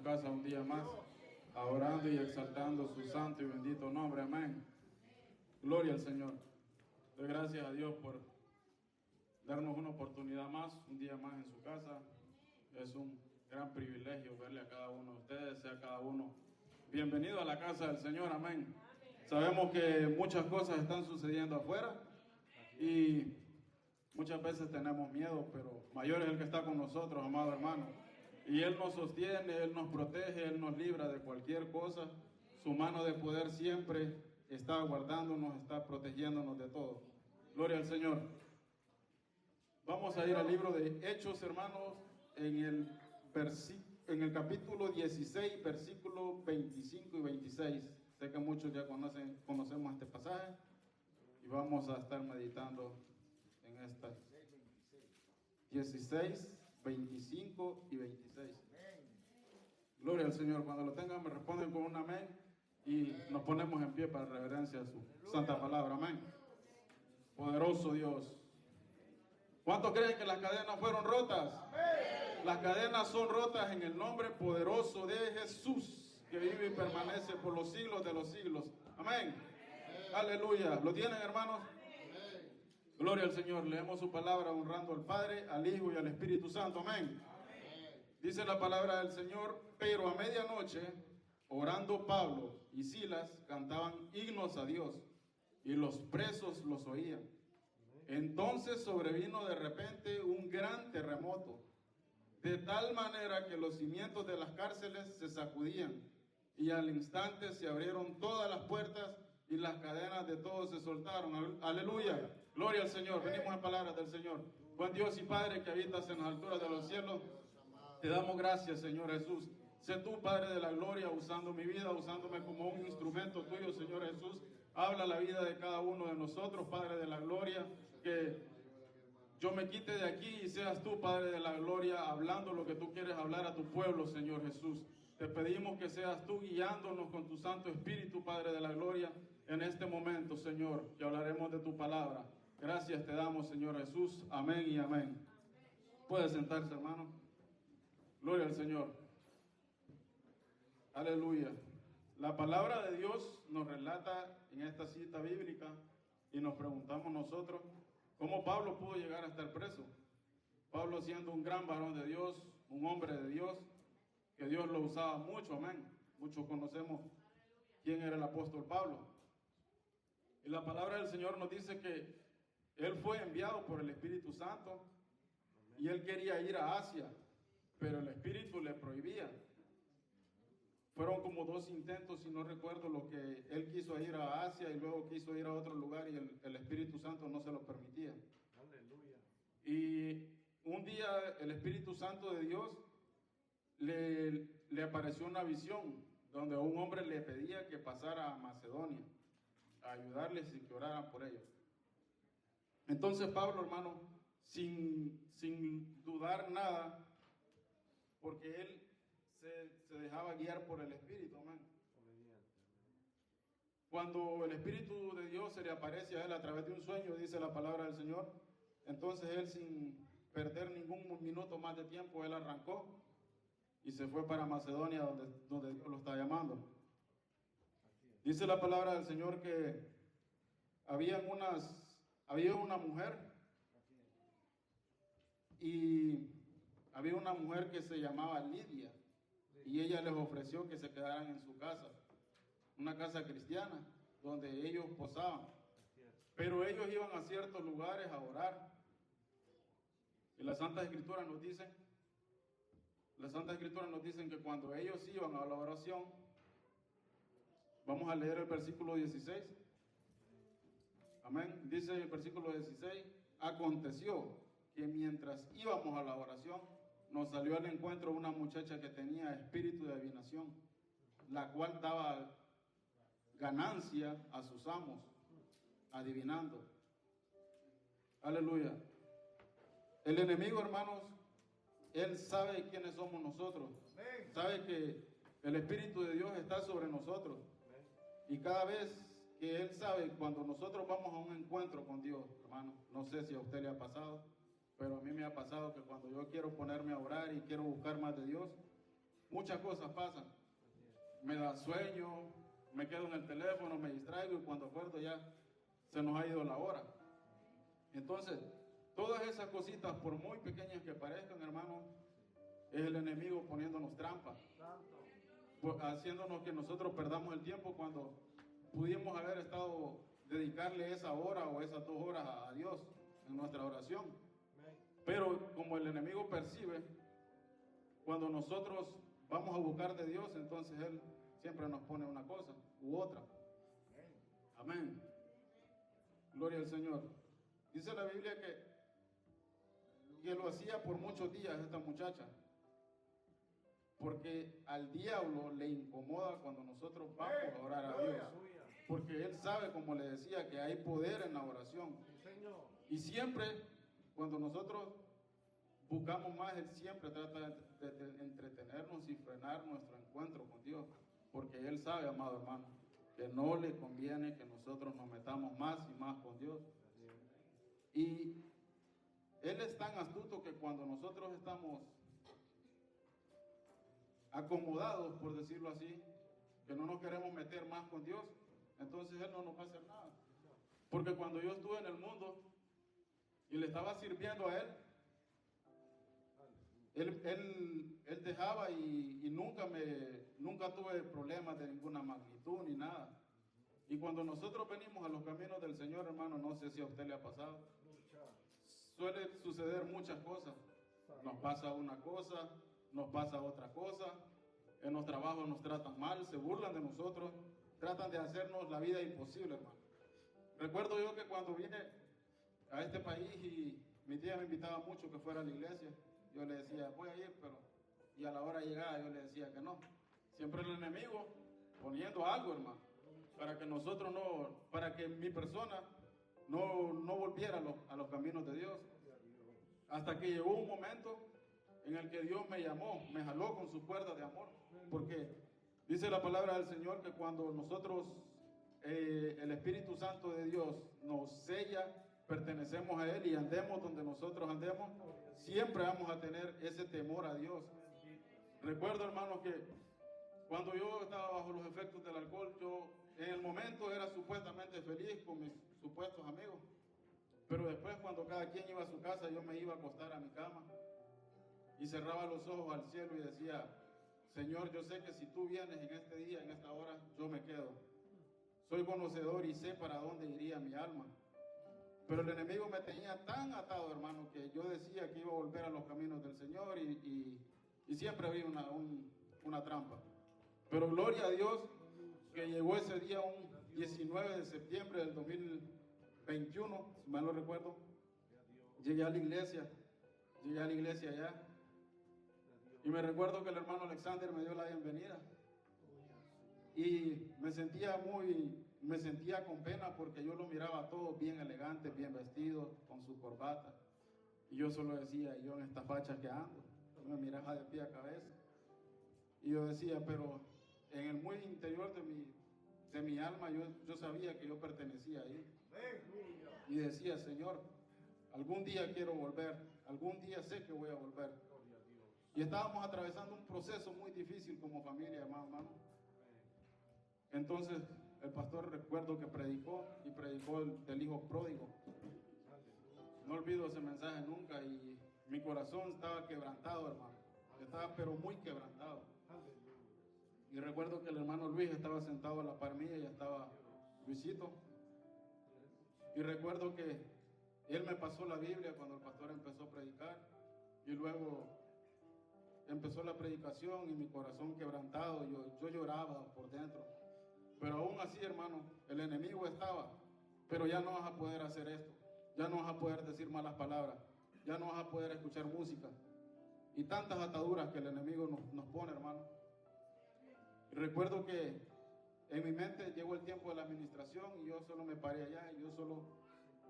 casa un día más, adorando y exaltando su santo y bendito nombre. Amén. Gloria al Señor. Doy gracias a Dios por darnos una oportunidad más, un día más en su casa. Es un gran privilegio verle a cada uno de ustedes, sea cada uno bienvenido a la casa del Señor. Amén. Sabemos que muchas cosas están sucediendo afuera y muchas veces tenemos miedo, pero mayor es el que está con nosotros, amado hermano. Y Él nos sostiene, Él nos protege, Él nos libra de cualquier cosa. Su mano de poder siempre está guardándonos, está protegiéndonos de todo. Gloria al Señor. Vamos a ir al libro de Hechos, hermanos, en el capítulo 16, versículos 25 y 26. Sé que muchos ya conocemos este pasaje y vamos a estar meditando en esta 16, 25 y 26. Gloria al Señor. Cuando lo tengan me responden con un amén y nos ponemos en pie para reverencia a su santa palabra. Amén. Poderoso Dios. ¿Cuántos creen que las cadenas fueron rotas? Las cadenas son rotas en el nombre poderoso de Jesús, que vive y permanece por los siglos de los siglos. Amén. Aleluya. ¿Lo tienen, hermanos? Gloria al Señor. Leemos su palabra honrando al Padre, al Hijo y al Espíritu Santo. Amén. Dice la palabra del Señor: pero a medianoche, orando Pablo y Silas, cantaban himnos a Dios, y los presos los oían. Entonces sobrevino de repente un gran terremoto, de tal manera que los cimientos de las cárceles se sacudían, y al instante se abrieron todas las puertas y las cadenas de todos se soltaron. Aleluya. Gloria al Señor. Venimos en palabras del Señor. Buen Dios y Padre que habitas en las alturas de los cielos, te damos gracias, Señor Jesús. Sé tú, Padre de la gloria, usando mi vida, usándome como un instrumento tuyo, Señor Jesús. Habla la vida de cada uno de nosotros, Padre de la gloria, que yo me quite de aquí y seas tú, Padre de la gloria, hablando lo que tú quieres hablar a tu pueblo, Señor Jesús. Te pedimos que seas tú guiándonos con tu Santo Espíritu, Padre de la gloria, en este momento, Señor, que hablaremos de tu palabra. Gracias te damos, Señor Jesús. Amén y amén. Puede sentarse, hermano. Gloria al Señor. Aleluya. La palabra de Dios nos relata en esta cita bíblica y nos preguntamos nosotros cómo Pablo pudo llegar a estar preso. Pablo, siendo un gran varón de Dios, un hombre de Dios, que Dios lo usaba mucho, amén. Muchos conocemos quién era el apóstol Pablo. Y la palabra del Señor nos dice que él fue enviado por el Espíritu Santo y él quería ir a Asia, pero el Espíritu le prohibía. Fueron como 2 intentos, si no recuerdo, lo que él quiso ir a Asia y luego quiso ir a otro lugar y el Espíritu Santo no se lo permitía. Aleluya. Y un día el Espíritu Santo de Dios le apareció una visión donde un hombre le pedía que pasara a Macedonia a ayudarles y que oraran por ellos. Entonces Pablo, hermano, sin dudar nada, porque él se dejaba guiar por el Espíritu, amén. Cuando el Espíritu de Dios se le aparece a él a través de un sueño, dice la palabra del Señor, entonces él, sin perder ningún minuto más de tiempo, él arrancó y se fue para Macedonia, donde Dios lo está llamando. Dice la palabra del Señor que había una mujer, y había una mujer que se llamaba Lidia, y ella les ofreció que se quedaran en su casa, una casa cristiana, donde ellos posaban. Pero ellos iban a ciertos lugares a orar. Y las Santas Escrituras nos dicen que cuando ellos iban a la oración, vamos a leer el versículo 16. Amén. Dice el versículo 16: aconteció que mientras íbamos a la oración, nos salió al encuentro una muchacha que tenía espíritu de adivinación, la cual daba ganancia a sus amos, adivinando. Aleluya. El enemigo, hermanos, él sabe quiénes somos nosotros. Sabe que el Espíritu de Dios está sobre nosotros. Y cada vez que él sabe, cuando nosotros vamos a un encuentro con Dios, hermano, no sé si a usted le ha pasado, pero a mí me ha pasado que cuando yo quiero ponerme a orar y quiero buscar más de Dios, muchas cosas pasan. Me da sueño, me quedo en el teléfono, me distraigo y cuando acuerdo ya se nos ha ido la hora. Entonces, todas esas cositas, por muy pequeñas que parezcan, hermano, es el enemigo poniéndonos trampas, haciéndonos que nosotros perdamos el tiempo cuando pudimos haber estado, dedicarle esa hora o esas 2 horas a Dios en nuestra oración. Pero como el enemigo percibe, cuando nosotros vamos a buscar de Dios, entonces Él siempre nos pone una cosa u otra. Amén. Gloria al Señor. Dice la Biblia que lo hacía por muchos días esta muchacha, porque al diablo le incomoda cuando nosotros vamos a orar a Dios, porque él sabe, como le decía, que hay poder en la oración. Y siempre, cuando nosotros buscamos más, él siempre trata de entretenernos y frenar nuestro encuentro con Dios, porque él sabe, amado hermano, que no le conviene que nosotros nos metamos más y más con Dios. Y él es tan astuto que cuando nosotros estamos acomodados, por decirlo así, que no nos queremos meter más con Dios, entonces Él no nos va a hacer nada. Porque cuando yo estuve en el mundo y le estaba sirviendo a Él dejaba y nunca tuve problemas de ninguna magnitud ni nada. Y cuando nosotros venimos a los caminos del Señor, hermano, no sé si a usted le ha pasado, suele suceder muchas cosas. Nos pasa una cosa, nos pasa otra cosa, en los trabajos nos tratan mal, se burlan de nosotros, tratan de hacernos la vida imposible, hermano. Recuerdo yo que cuando vine a este país y mi tía me invitaba mucho que fuera a la iglesia, yo le decía, voy a ir, y a la hora de llegar yo le decía que no. Siempre el enemigo poniendo algo, hermano, para que mi persona no volviera a los caminos de Dios. Hasta que llegó un momento en el que Dios me llamó, me jaló con su cuerda de amor, porque dice la palabra del Señor que cuando nosotros, el Espíritu Santo de Dios nos sella, pertenecemos a Él y andemos donde nosotros andemos, siempre vamos a tener ese temor a Dios. Recuerdo, hermano, que cuando yo estaba bajo los efectos del alcohol, yo en el momento era supuestamente feliz con mis supuestos amigos, pero después cuando cada quien iba a su casa, yo me iba a acostar a mi cama y cerraba los ojos al cielo y decía, Señor, yo sé que si tú vienes en este día, en esta hora, yo me quedo. Soy conocedor y sé para dónde iría mi alma. Pero el enemigo me tenía tan atado, hermano, que yo decía que iba a volver a los caminos del Señor y siempre había una trampa. Pero gloria a Dios que llegó ese día, un 19 de septiembre del 2021, si mal no recuerdo. Llegué a la iglesia allá. Y me recuerdo que el hermano Alexander me dio la bienvenida. Y me sentía con pena porque yo lo miraba a todos bien elegantes, bien vestidos, con su corbata. Y yo solo decía, yo en esta facha que ando, me miraba de pie a cabeza. Y yo decía, pero en el muy interior de mi alma yo sabía que yo pertenecía ahí. Y decía, Señor, algún día quiero volver, algún día sé que voy a volver. Y estábamos atravesando un proceso muy difícil como familia, hermano. Entonces, el pastor recuerdo que predicó del hijo pródigo. No olvido ese mensaje nunca y mi corazón estaba quebrantado, hermano. Estaba pero muy quebrantado. Y recuerdo que el hermano Luis estaba sentado a la par mía y estaba Luisito. Y recuerdo que él me pasó la Biblia cuando el pastor empezó a predicar. Y luego empezó la predicación y mi corazón quebrantado, yo lloraba por dentro. Pero aún así, hermano, el enemigo estaba, pero ya no vas a poder hacer esto, ya no vas a poder decir malas palabras, ya no vas a poder escuchar música. Y tantas ataduras que el enemigo nos pone, hermano. Y recuerdo que en mi mente llegó el tiempo de la administración y yo solo me paré allá y yo solo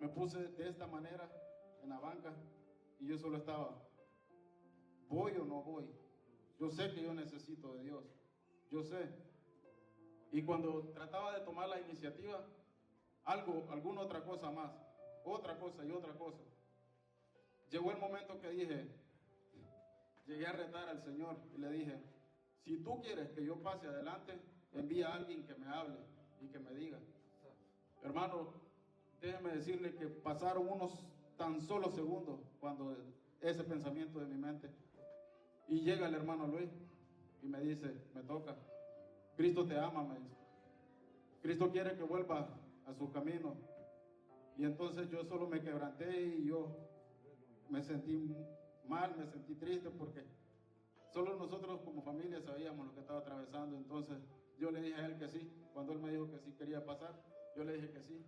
me puse de esta manera en la banca y yo solo estaba, ¿voy o no voy? Yo sé que yo necesito de Dios, yo sé. Y cuando trataba de tomar la iniciativa, alguna otra cosa más, otra cosa y otra cosa. Llegó el momento que llegué a retar al Señor y le dije, Si tú quieres que yo pase adelante, envía a alguien que me hable y que me diga. Hermano, déjeme decirle que pasaron unos tan solo segundos cuando ese pensamiento de mi mente, y llega el hermano Luis y me dice, me toca, Cristo te ama, me dice. Cristo quiere que vuelva a su camino. Y entonces yo solo me quebranté y yo me sentí mal, me sentí triste porque solo nosotros como familia sabíamos lo que estaba atravesando. Entonces yo le dije a él que sí. Cuando él me dijo que sí quería pasar, yo le dije que sí.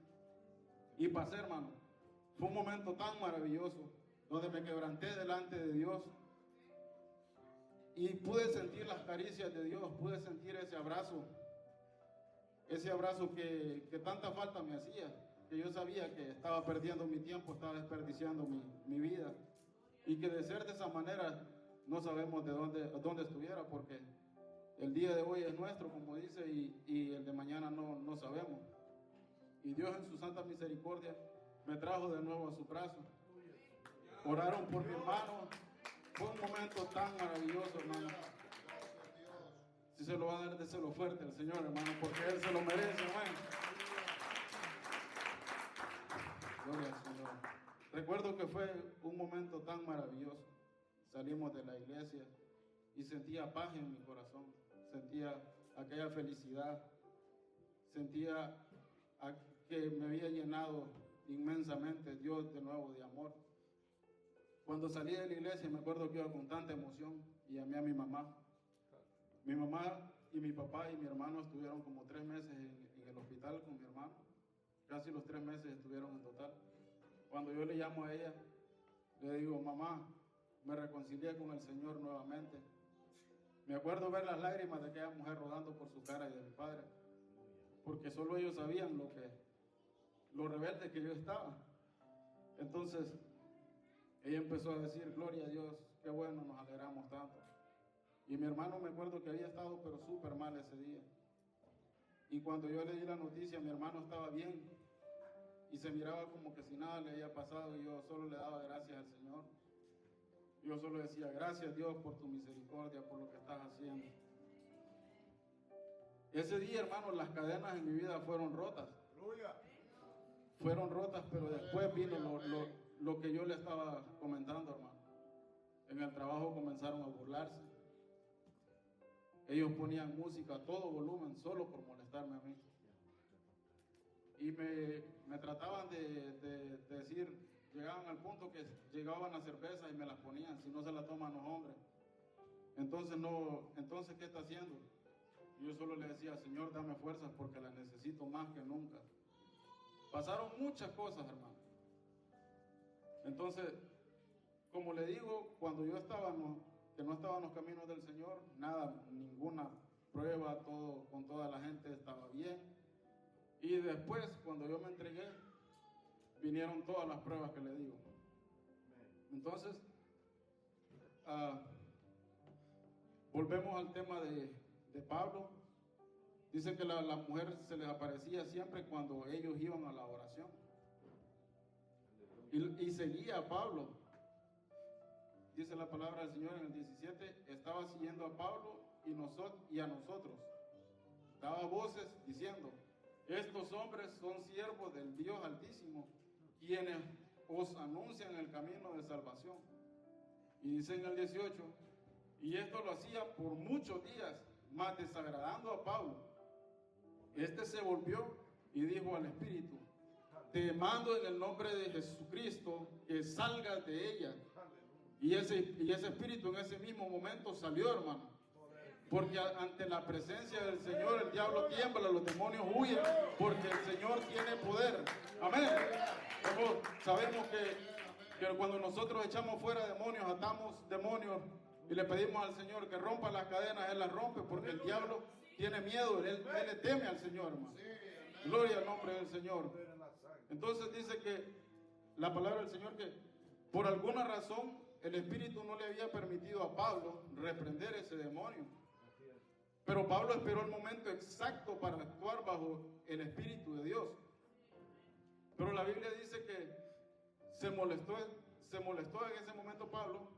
Y pasé, hermano. Fue un momento tan maravilloso donde me quebranté delante de Dios y pude sentir las caricias de Dios, pude sentir ese abrazo que tanta falta me hacía, que yo sabía que estaba perdiendo mi tiempo, estaba desperdiciando mi vida, y que de ser de esa manera no sabemos de dónde estuviera, porque el día de hoy es nuestro, como dice, y el de mañana no sabemos. Y Dios en su santa misericordia me trajo de nuevo a su brazo. Oraron por mi hermano. Fue un momento tan maravilloso, hermano. Si se lo va a dar, déselo fuerte al Señor, hermano, porque Él se lo merece, hermano. Gloria al Señor. Recuerdo que fue un momento tan maravilloso. Salimos de la iglesia y sentía paz en mi corazón. Sentía aquella felicidad. Sentía que me había llenado inmensamente Dios de nuevo de amor. Cuando salí de la iglesia me acuerdo que iba con tanta emoción y llamé a mi mamá. Mi mamá y mi papá y mi hermano estuvieron como 3 meses en el hospital con mi hermano. Casi los 3 meses estuvieron en total. Cuando yo le llamo a ella, le digo, mamá, me reconcilié con el Señor nuevamente. Me acuerdo ver las lágrimas de aquella mujer rodando por su cara y de mi padre, porque solo ellos sabían lo rebelde que yo estaba. Entonces, ella empezó a decir, gloria a Dios, qué bueno, nos alegramos tanto. Y mi hermano me acuerdo que había estado pero súper mal ese día. Y cuando yo le di la noticia, mi hermano estaba bien y se miraba como que si nada le había pasado, y yo solo le daba gracias al Señor. Yo solo decía, gracias Dios por tu misericordia, por lo que estás haciendo. Ese día, hermano, las cadenas en mi vida fueron rotas. Fueron rotas, pero después vino lo que yo le estaba comentando, hermano. En el trabajo comenzaron a burlarse. Ellos ponían música a todo volumen solo por molestarme a mí. Y me trataban de decir, llegaban al punto que llegaban las cervezas y me las ponían, si no se la toman los hombres. Entonces, ¿qué está haciendo? Y yo solo le decía, Señor, dame fuerzas porque las necesito más que nunca. Pasaron muchas cosas, hermano. Entonces, como le digo, cuando yo que no estaba en los caminos del Señor, nada, ninguna prueba, todo, con toda la gente estaba bien. Y después, cuando yo me entregué, vinieron todas las pruebas que le digo. Entonces, volvemos al tema de Pablo. Dice que la mujer se les aparecía siempre cuando ellos iban a la oración. Y seguía a Pablo. Dice la palabra del Señor en el 17, estaba siguiendo a Pablo y a nosotros. Daba voces diciendo, estos hombres son siervos del Dios Altísimo, quienes os anuncian el camino de salvación. Y dice en el 18, y esto lo hacía por muchos días, mas desagradando a Pablo. Este se volvió y dijo al Espíritu, te mando en el nombre de Jesucristo que salgas de ella. Y ese espíritu en ese mismo momento salió, hermano. Porque ante la presencia del Señor el diablo tiembla, los demonios huyen, porque el Señor tiene poder. Amén. Sabemos que cuando nosotros echamos fuera demonios, atamos demonios y le pedimos al Señor que rompa las cadenas, Él las rompe, porque el diablo tiene miedo, él le teme al Señor, hermano. Gloria al nombre del Señor. Entonces dice que la palabra del Señor que por alguna razón el Espíritu no le había permitido a Pablo reprender ese demonio. Pero Pablo esperó el momento exacto para actuar bajo el Espíritu de Dios. Pero la Biblia dice que se molestó en ese momento Pablo,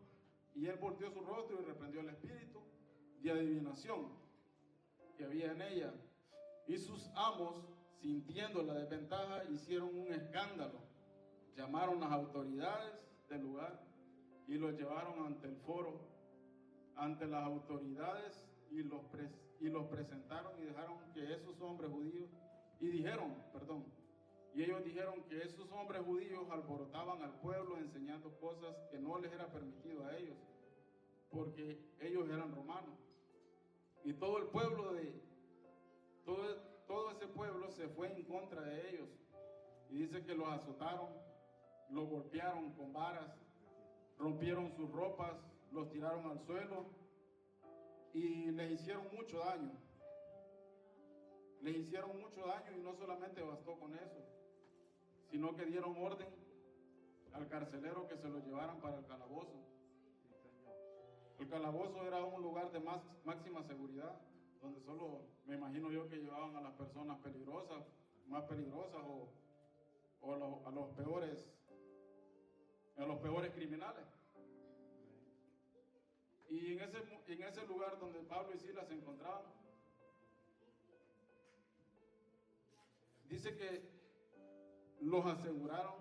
y él volteó su rostro y reprendió al Espíritu. de adivinación que había en ella. Y sus amos, sintiendo la desventaja, hicieron un escándalo. Llamaron a las autoridades del lugar y los llevaron ante el foro, ante las autoridades, y los presentaron y dejaron que esos hombres judíos, y ellos dijeron que esos hombres judíos alborotaban al pueblo enseñando cosas que no les era permitido a ellos, porque ellos eran romanos. Y todo el pueblo todo ese pueblo se fue en contra de ellos. Y dice que los azotaron, los golpearon con varas, rompieron sus ropas, los tiraron al suelo y les hicieron mucho daño. Les hicieron mucho daño, y no solamente bastó con eso, sino que dieron orden al carcelero que se lo llevaran para el calabozo. El calabozo era un lugar de máxima seguridad, donde solo, me imagino yo, que llevaban a las personas peligrosas, más peligrosas, o a los peores criminales. Y en ese lugar donde Pablo y Silas se encontraban, dice que los aseguraron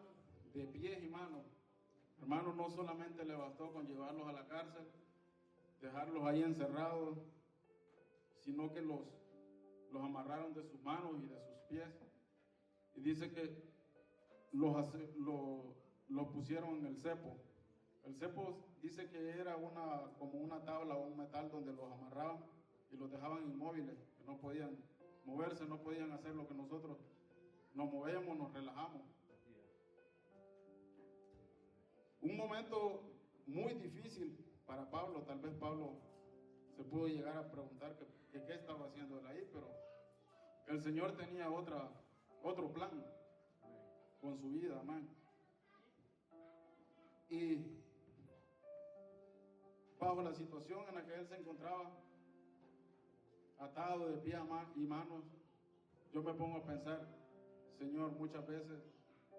de pies y manos. Hermano, no solamente le bastó con llevarlos a la cárcel, dejarlos ahí encerrados, sino que los amarraron de sus manos y de sus pies. Y dice que los pusieron en el cepo. El cepo dice que era como una tabla o un metal donde los amarraban y los dejaban inmóviles, que no podían moverse, no podían hacer lo que nosotros nos movemos, nos relajamos. Un momento muy difícil para Pablo. Tal vez Pablo se pudo llegar a preguntar que qué estaba haciendo él ahí, pero el Señor tenía otro plan con su vida, amén. Y bajo la situación en la que él se encontraba, atado de pies y manos, yo me pongo a pensar, Señor, muchas veces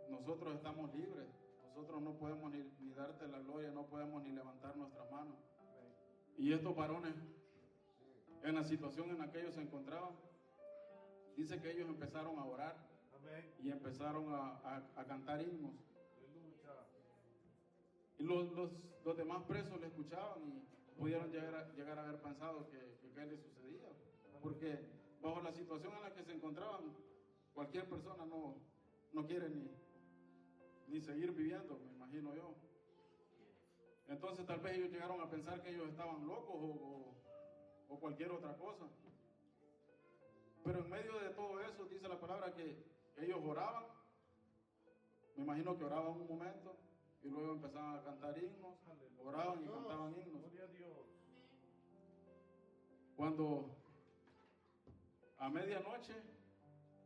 nosotros estamos libres, nosotros no podemos ni darte la gloria, no podemos ni levantar nuestras manos. Y estos varones, en la situación en la que ellos se encontraban, dice que ellos empezaron a orar. Amén. Y empezaron a cantar himnos. Y los demás presos le escuchaban y pudieron llegar a haber pensado que qué les sucedía. Porque bajo la situación en la que se encontraban, cualquier persona no quiere ni seguir viviendo, me imagino yo. Entonces tal vez ellos llegaron a pensar que ellos estaban locos o cualquier otra cosa. Pero en medio de todo eso, dice la palabra que ellos oraban. Me imagino que oraban un momento y luego empezaban a cantar himnos, oraban y cantaban himnos. Cuando a medianoche,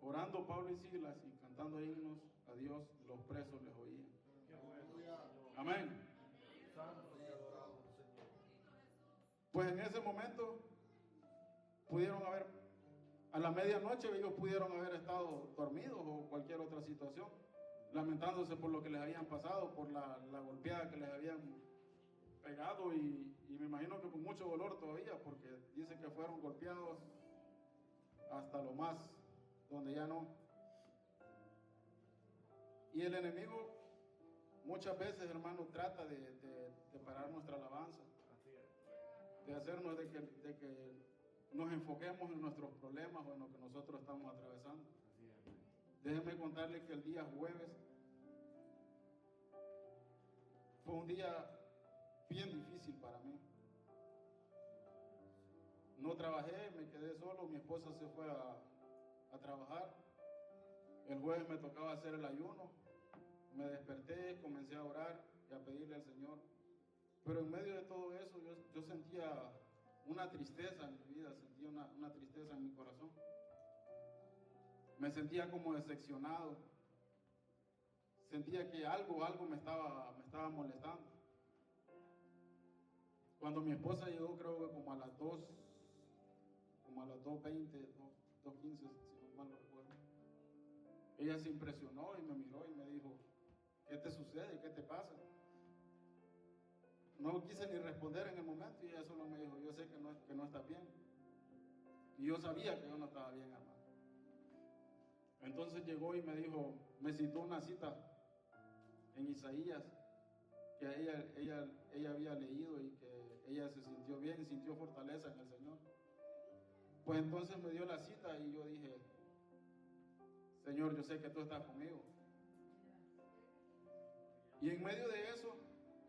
orando Pablo y Silas y cantando himnos a Dios, los presos les oían. Amén. Pues en ese momento a la medianoche ellos pudieron haber estado dormidos o cualquier otra situación, lamentándose por lo que les habían pasado, por la golpeada que les habían pegado, y me imagino que con mucho dolor todavía, porque dice que fueron golpeados hasta lo más, donde ya no. Y el enemigo muchas veces, hermano, trata de parar nuestra alabanza, de hacernos de que nos enfoquemos en nuestros problemas o en lo que nosotros estamos atravesando. Déjenme contarles que el día jueves fue un día bien difícil para mí. No trabajé, me quedé solo, mi esposa se fue a trabajar. El jueves me tocaba hacer el ayuno. Me desperté, comencé a orar y a pedirle al Señor. Pero en medio de todo eso yo sentía una tristeza en mi vida, sentía una tristeza en mi corazón. Me sentía como decepcionado. Sentía que algo me estaba molestando. Cuando mi esposa llegó, creo que como a las 2:20, 2:15, si no mal no recuerdo, ella se impresionó y me miró y me dijo, ¿qué te sucede? ¿Qué te pasa? no quise ni responder en el momento y ella solo me dijo, yo sé que no estás bien. Y yo sabía que yo no estaba bien, hermano. Entonces llegó y me dijo, me citó una cita en Isaías que ella había leído y que ella se sintió bien, sintió fortaleza en el Señor. Pues entonces me dio la cita y yo dije, Señor, yo sé que tú estás conmigo. Y en medio de eso,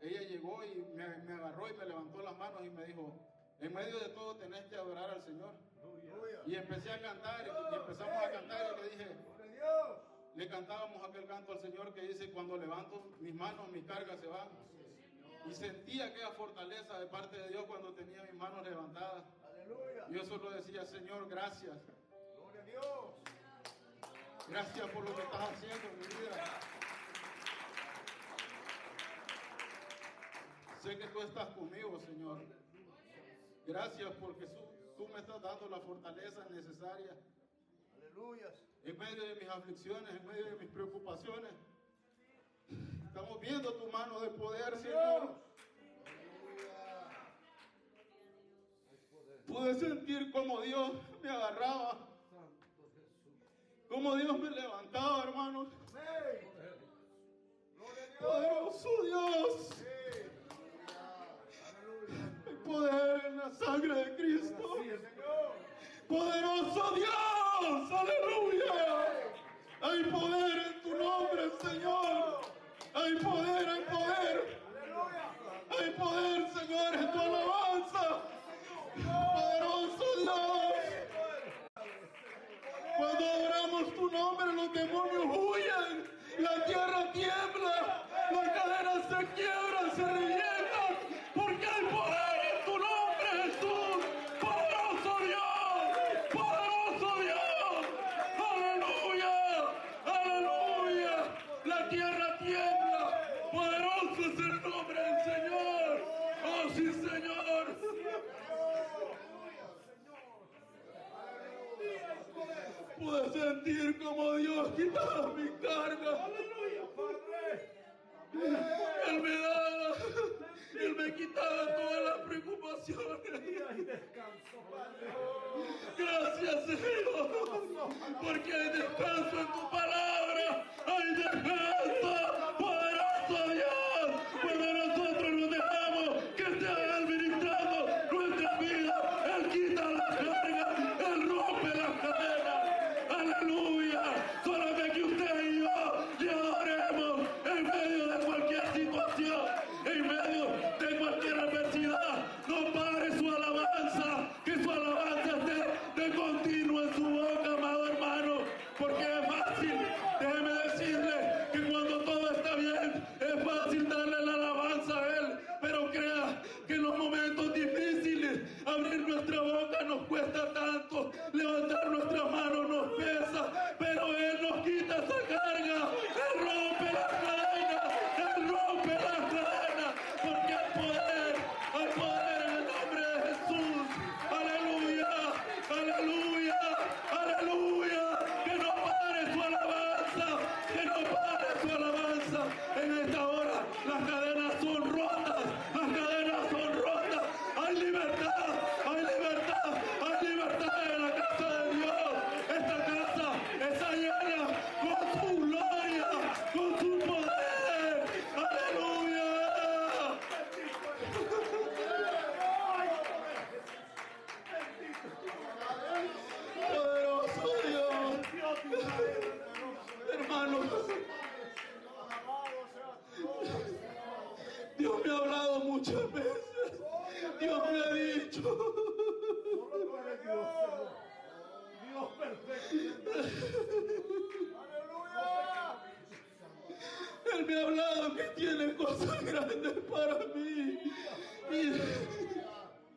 ella llegó y me agarró y me levantó las manos y me dijo, en medio de todo tenés que adorar al Señor. Y empecé a cantar y empezamos a cantar y le dije, le cantábamos aquel canto al Señor que dice, cuando levanto mis manos, mis cargas se van. Y sentía aquella fortaleza de parte de Dios cuando tenía mis manos levantadas. Y yo solo decía, Señor, gracias. Gloria a Dios. Gracias por lo que estás haciendo en mi vida. Sé que tú estás conmigo, Señor. Gracias porque tú me estás dando la fortaleza necesaria. Aleluya. En medio de mis aflicciones, en medio de mis preocupaciones. Estamos viendo tu mano de poder, Señor. Pude sentir como Dios me agarraba. Como Dios me levantaba, hermanos. Poderoso Dios. Hay poder en la sangre de Cristo. Poderoso Dios. Aleluya. Hay poder en tu nombre, Señor. Hay poder, hay poder. Hay poder, Señor, en tu alabanza. Poderoso Dios. Cuando adoramos tu nombre, los demonios huyen, la tierra tiembla, las cadenas se quiebran, se revientan, porque hay poder en tu nombre, Jesús. Poderoso Dios, poderoso Dios. Aleluya, aleluya. La tierra tiembla, poderoso es el nombre del Señor. Oh sí, Señor. Pude sentir como Dios quitaba mi carga. Aleluya, Padre. Él me daba, Él me quitaba todas las preocupaciones. Y descanso, Padre. Gracias, Señor, porque hay descanso en tu palabra. Hay descanso, poderoso Dios. Cuando nosotros nos dejamos que te haga administrando nuestra vida, Él quita la carga, Él rompe las cadenas. Aleluya. Solamente que usted y yo le adoremos en medio de cualquier situación, en medio de cualquier adversidad. No pare su alabanza, que su alabanza esté de continuo en su boca, amado hermano, porque es fácil, déjeme decirle que cuando todo está bien, es fácil darle la alabanza a Él, pero crea que en los momentos difíciles, abrir nuestra boca nos cuesta tanto, levantar nuestras manos nos pesa, pero Él nos quita esa carga, Él rompe las cadenas, Él rompe las cadenas, porque hay poder en el nombre de Jesús. Aleluya, aleluya, aleluya. Que no pare su alabanza, que no pare su alabanza. En esta hora las cadenas son rotas, las cadenas son rotas. Hay libertad, hay libertad, hay libertad en la casa de Dios. Esta casa está llena con su gloria, con su poder. Aleluya. Poderoso Dios. Hermanos, Dios me ha hablado muchas veces. Dios me ha dicho. Dios perfecto. Aleluya. Él me ha hablado que tiene cosas grandes para mí. Y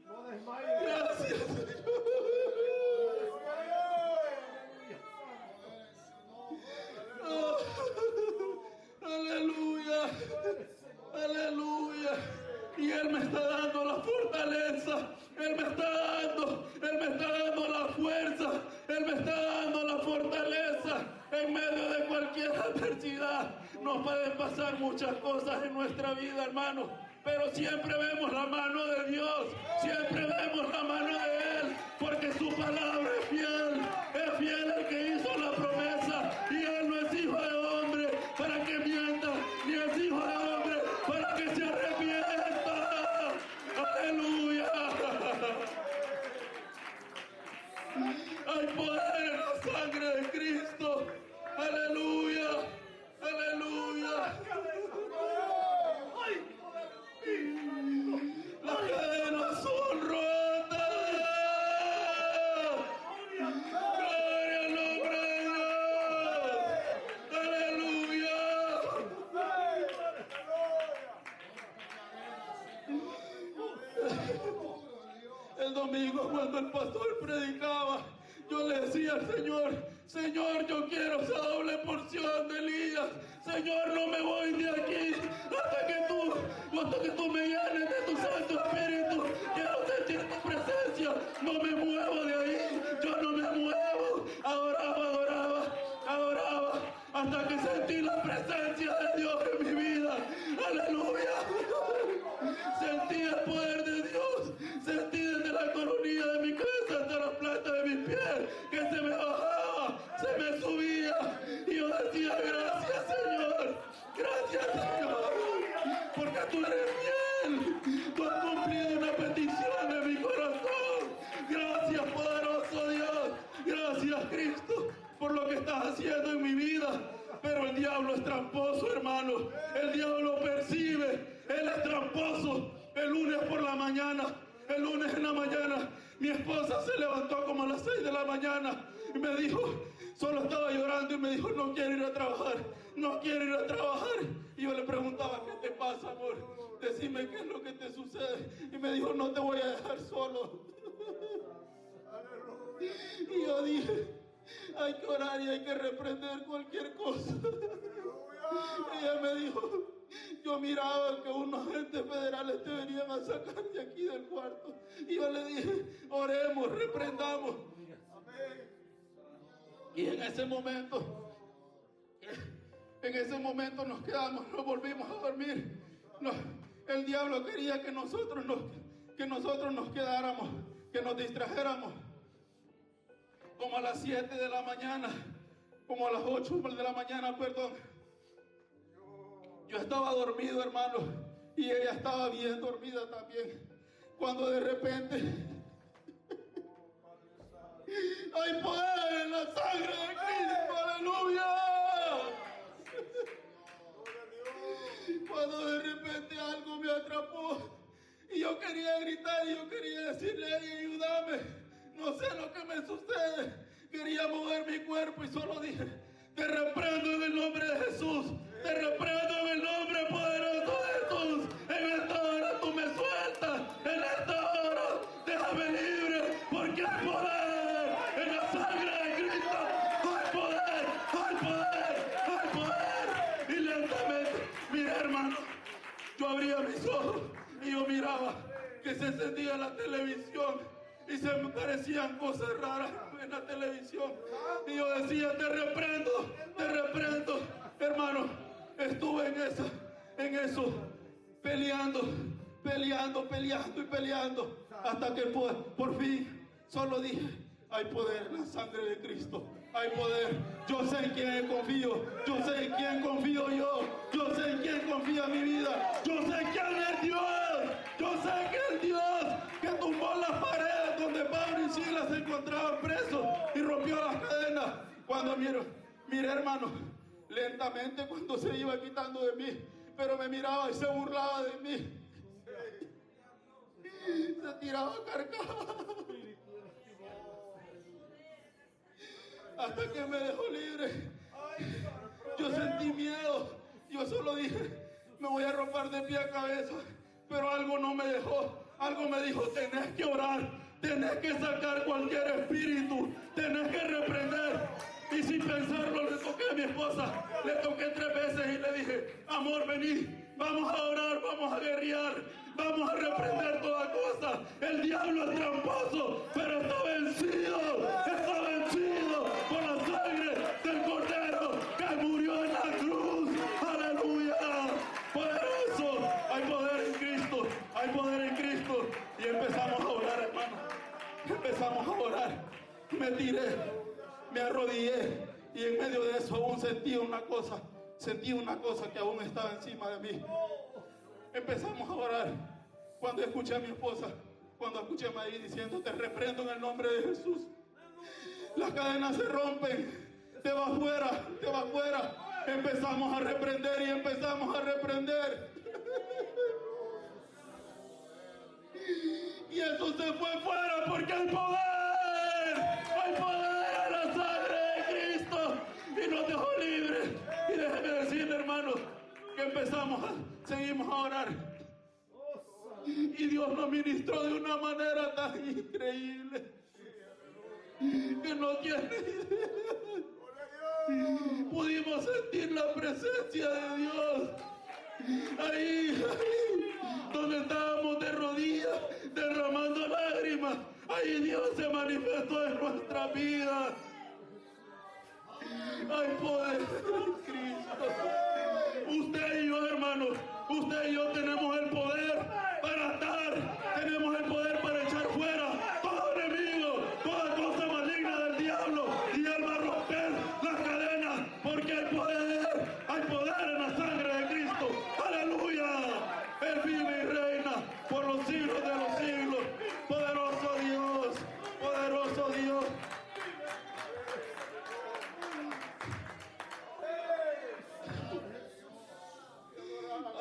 No desmayes. gracias, Señor. Oh, aleluya, aleluya. Y Él me está dando la fortaleza, Él me está dando la fuerza, Él me está dando la fortaleza. En medio de cualquier adversidad nos pueden pasar muchas cosas en nuestra vida, hermano. pero siempre vemos la mano de Dios, siempre vemos la mano de Él, porque su palabra es fiel el que hizo la promesa, y Él no es hijo de hombre para que mienta, ni es hijo de hombre para que se arrepienta. Aleluya. Hay poder en la sangre de Cristo. Aleluya. Aleluya. Las cadenas son rotas. Gloria al nombre de Dios. Aleluya. El domingo cuando el pastor predicaba, yo le decía al Señor, yo quiero esa doble porción de Elías. Señor, no me voy de aquí hasta que tú me llenes de tu Santo Espíritu. Quiero sentir tu presencia. No me muevo de ahí. Yo no me muevo. Adoraba, hasta que sentí la presencia de Dios en mi vida. Aleluya. Sentí el poder de Dios. Sentí desde la coronilla de mi cabeza hasta la planta de mis pies que se me bajaba, se me subía. Y yo decía, gracias Señor, porque tú eres fiel. Tú has cumplido una petición de mi corazón. Gracias, poderoso Dios. Gracias, Cristo, por lo que estás haciendo en mi vida. Pero el diablo es tramposo, hermano. El diablo percibe. Él es tramposo. El lunes por la mañana, el lunes en la mañana, mi esposa se levantó como a las 6 de la mañana y me dijo, solo estaba llorando y me dijo, no quiero ir a trabajar. Y yo le preguntaba, ¿qué te pasa, amor? Decime qué es lo que te sucede. Y me dijo, no te voy a dejar solo. Y yo dije, hay que orar y hay que reprender cualquier cosa. Y ella me dijo, yo miraba que unos agentes federales te venían a sacar de aquí del cuarto. Y yo le dije, oremos, reprendamos. Y en ese momento nos quedamos, nos volvimos a dormir. El diablo quería que nosotros nos quedáramos, que nos distrajéramos. Como a las 7 de la mañana, como a las 8 de la mañana, perdón. Yo estaba dormido, hermano, y ella estaba bien dormida también. Cuando de repente hay poder en la sangre de Cristo, aleluya. Cuando de repente algo me atrapó y yo quería gritar y yo quería decirle, ayúdame, no sé lo que me sucede. Quería mover mi cuerpo y solo dije, te reprendo en el nombre de Jesús. Te reprendo en el nombre poderoso de Jesús. En esta hora tú me sueltas. En esta hora déjame libre. Porque hay poder en la sangre de Cristo. Hay poder. Y lentamente, mira, hermano, yo abría mis ojos y yo miraba que se encendía la televisión y se me parecían cosas raras en la televisión. Y yo decía, te reprendo. Hermano, estuve en eso, peleando, hasta que por fin solo dije, hay poder en la sangre de Cristo, hay poder. Yo sé en quién confío, yo sé en quién confío yo sé en quién confía mi vida, yo sé quién es Dios, yo sé que el Dios que tumbó las paredes donde Pablo y Silas se encontraban presos y rompió las cadenas. Cuando miré, hermano, lentamente cuando se iba quitando de mí, pero me miraba y se burlaba de mí. Se tiraba carcajadas. Hasta que me dejó libre. Yo sentí miedo. Yo solo dije, me voy a romper de pie a cabeza. Pero algo no me dejó. Algo me dijo, tenés que orar. Tenés que sacar cualquier espíritu. Tenés que reprender. Y sin pensarlo le toqué a mi esposa, le toqué 3 veces y le dije, amor, vení, vamos a orar, vamos a guerrear, vamos a reprender toda cosa. El diablo es tramposo, pero está vencido por la sangre del Cordero que murió en la cruz. Aleluya, poderoso, hay poder en Cristo. empezamos a orar. Me tiré, me arrodillé y en medio de eso aún sentí una cosa que aún estaba encima de mí. Empezamos a orar. Cuando escuché a mi esposa, cuando escuché a María diciendo: te reprendo en el nombre de Jesús. Las cadenas se rompen, te va afuera, te va afuera. Empezamos a reprender y empezamos a reprender. Y eso se fue fuera porque hay poder en la sangre de Cristo y nos dejó libres. Y déjeme decirle, hermanos, que seguimos a orar. Y Dios nos ministró de una manera tan increíble que no tiene idea. Pudimos sentir la presencia de Dios. Ahí, donde estábamos de rodillas, derramando lágrimas, ahí Dios se manifestó en nuestra vida. Hay poder en Cristo. Usted y yo, hermanos, usted y yo tenemos el poder para atar, tenemos el poder para echar fuera todo enemigo, toda cosa maligna del diablo, y Él va a romper las cadenas, porque hay poder en la sangre de Cristo. ¡Aleluya! Él vive y reina por los siglos de los siglos. Poderoso Dios, poderoso Dios.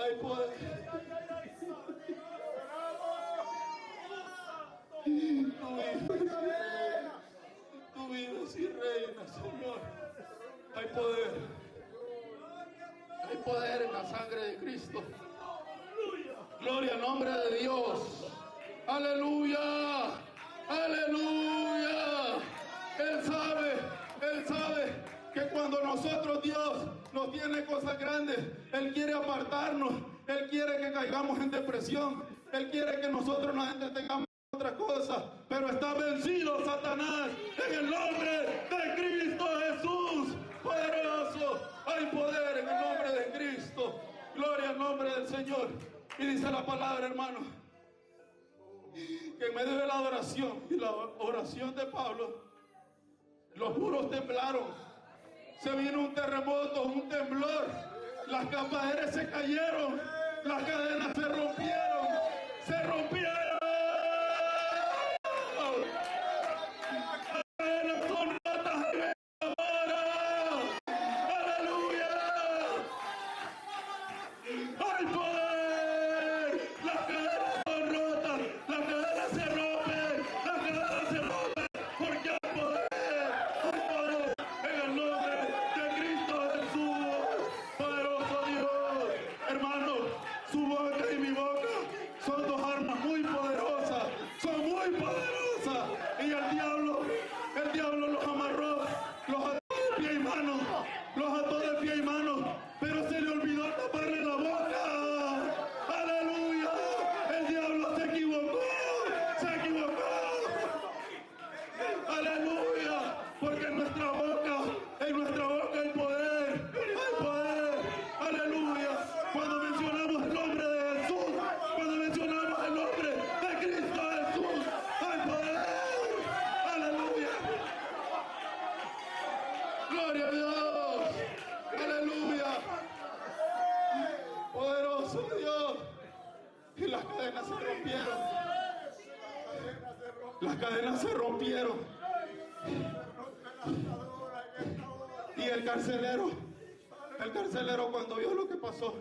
Hay poder. Tú vives y reinas, Señor. Hay poder. Hay poder en la sangre de Cristo. Gloria al nombre de Dios. Aleluya. Aleluya. Él sabe que cuando nosotros, Dios nos tiene cosas grandes, Él quiere apartarnos. Él quiere que caigamos en depresión. Él quiere que nosotros nos entretengamos en otras cosas. Pero está vencido Satanás en el nombre de Cristo Jesús. Poderoso. Hay poder en el nombre de Cristo. Gloria al nombre del Señor. Y dice la palabra, hermano, que en medio de la adoración y la oración de Pablo, los muros temblaron. Se vino un terremoto, un temblor. Las capaderas se cayeron. Las cadenas se rompieron. Se rompieron. Las cadenas son rotas ahora. Aleluya. Hay poder. Las cadenas son rotas. Las cadenas se rompen. Las cadenas se rompen. Porque hay poder. Hay poder en el nombre de Cristo Jesús. Poderoso Dios. Hermano, su boca y mi boca son dos armas muy poderosas. Son muy poderosas. Y el diablo los amarró. Los ató de pie y mano. Los ató de pie y mano. Pero se le olvidó taparle la boca. Aleluya. El diablo se equivocó. Se equivocó. Aleluya. Porque en nuestra boca hay poder. Hay poder. Aleluya. Cuando mencionamos el nombre de Jesús, cuando mencionamos el nombre de Cristo Jesús, hay poder. Aleluya. Gloria a Dios. Aleluya. Poderoso Dios. Y las cadenas se rompieron. Las cadenas se rompieron. Y el carcelero cuando vio lo que pasó,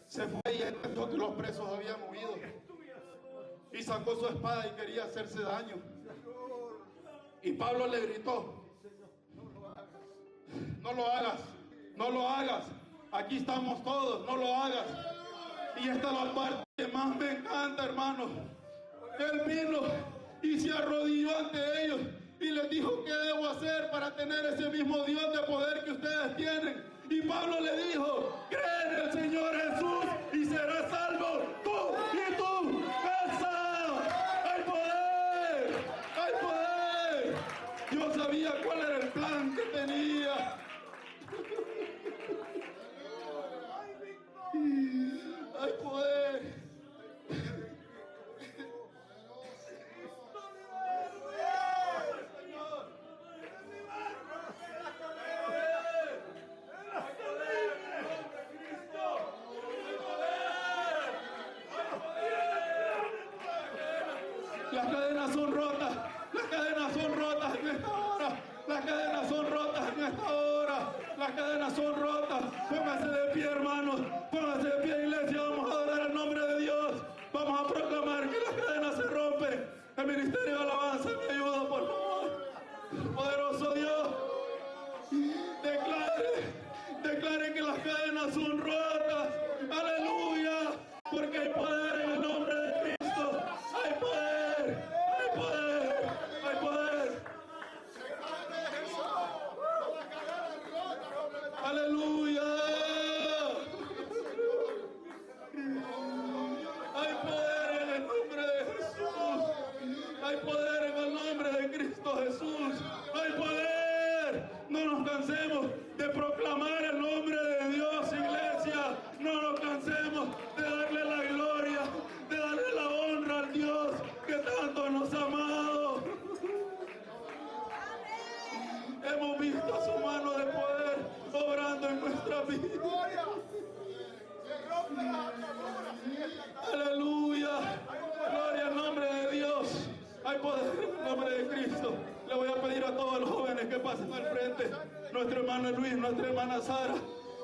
se fue y entendió que los presos habían huido. Y sacó su espada y quería hacerse daño. Y Pablo le gritó: no lo hagas, no lo hagas. Aquí estamos todos, no lo hagas. Y esta es la parte que más me encanta, hermano. Él vino y se arrodilló ante ellos y les dijo: ¿qué debo hacer para tener ese mismo Dios de poder que ustedes tienen? Y Pablo le dijo: cree en el Señor Jesús y serás salvo, tú y tu casa. ¡Hay poder! ¡Hay poder! Yo sabía cuál era el plan que tenía. ¡Hay poder! son rotas. Las cadenas son rotas en esta hora. Las cadenas son rotas en esta hora. Las cadenas son rotas. Póngase de pie, hermanos. Póngase de pie, iglesia. Vamos a adorar el nombre de Dios. Vamos a proclamar que las cadenas se rompen. El ministerio de alabanza me ayuda, por favor. Poderoso Dios. Declare que las cadenas son rotas. Aleluya. Porque hay poder en el nombre de Cristo. Hay poder. Hay poder. Hay poder. Aleluya. Hay poder en el nombre de Jesús. Hay poder en el nombre de Cristo Jesús. Hay poder. No nos cansemos de proclamar el nombre de Dios, iglesia. No nos cansemos de darle la gloria, de darle la honra al Dios que tanto nos ha amado. Hemos visto su mano de poder obrando en nuestra vida. Aleluya. Gloria al nombre de Dios. Hay poder en el nombre de Cristo. Le voy a pedir a todos los jóvenes que pasen al frente. Nuestro hermano Luis, nuestra hermana Sara,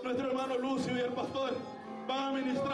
nuestro hermano Lucio y el pastor van a ministrar.